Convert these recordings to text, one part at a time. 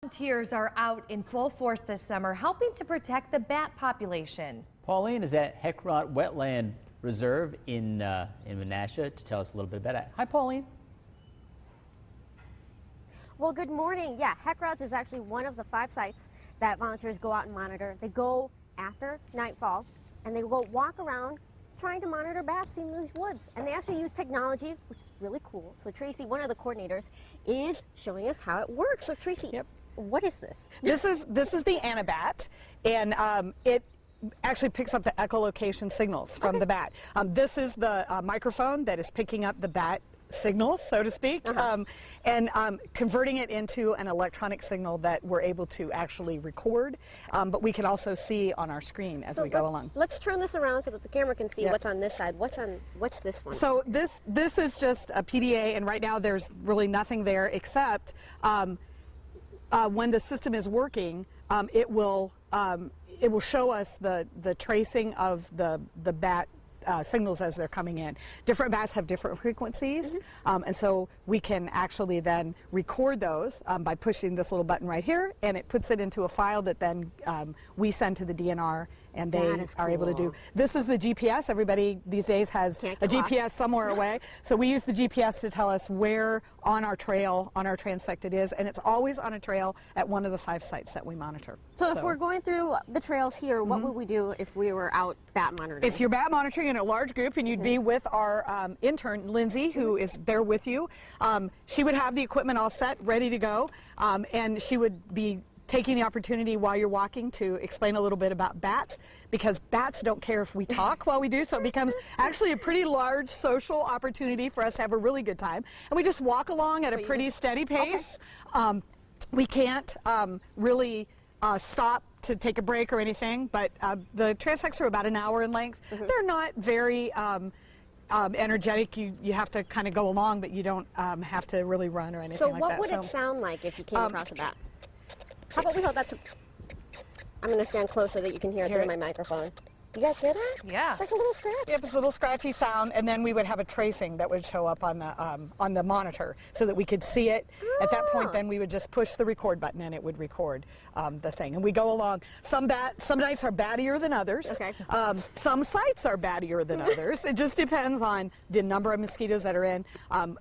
Volunteers are out in full force this summer helping to protect the bat population. Pauleen is at Heckrot Wetland Reserve in Menasha to tell us a little bit about it. Hi, Pauleen. Well, good morning. Yeah, Heckrot is actually one of the 5 sites that volunteers go out and monitor. They go after nightfall and they go walk around trying to monitor bats in these woods. And they actually use technology, which is really cool. So Tracy, one of the coordinators, is showing us how it works. So Tracy, what is this? This is the Anabat, and it actually picks up the echolocation signals from the bat. This is the microphone that is picking up the bat signals, so to speak, and converting it into an electronic signal that we're able to actually record, but we can also see on our screen as we go along. Let's turn this around so that the camera can see what's on this side. What's this one? So this is just a PDA, and right now there's really nothing there except when the system is working, it will show us the tracing of the bat signals as they're coming in. Different bats have different frequencies, and so we can actually then record those by pushing this little button right here, and it puts it into a file that then we send to the DNR, and they are able to do. This is the GPS. Everybody these days has a GPS somewhere away, so we use the GPS to tell us where on our trail, on our transect it is, and it's always on a trail at one of the 5 sites that we monitor. So if we're going through the trails here, what would we do if we were out bat monitoring? If you're bat monitoring in a large group and you'd be with our intern, Lindsay, who is there with you, she would have the equipment all set, ready to go, and she would be taking the opportunity while you're walking to explain a little bit about bats, because bats don't care if we talk while we do, so it becomes actually a pretty large social opportunity for us to have a really good time. And we just walk along at a pretty steady pace. We can't really stop to take a break or anything, but the transects are about an hour in length. They're not very energetic. You have to kind of go along, but you don't have to really run or anything like that. So what would it sound like if you came across a bat? How about we hold that to... I'm going to stand close so that you can hear it through my microphone. You guys hear that? Yeah. It's like a little scratch. Yep, it's a little scratchy sound, and then we would have a tracing that would show up on the monitor so that we could see it. At that point, then we would just push the record button and it would record the thing. And we go along. Some nights are battier than others. Okay. Some sites are battier than others. It just depends on the number of mosquitoes that are in.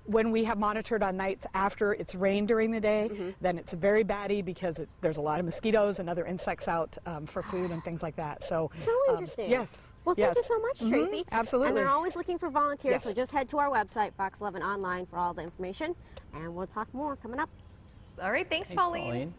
When we have monitored on nights after it's rained during the day, then it's very batty because there's a lot of mosquitoes and other insects out for food and things like that. So interesting. Yes. Well, thank you so much, Tracy. Absolutely. And they're always looking for volunteers, so just head to our website, Fox 11 Online, for all the information, and we'll talk more coming up. All right, thanks, Pauleen.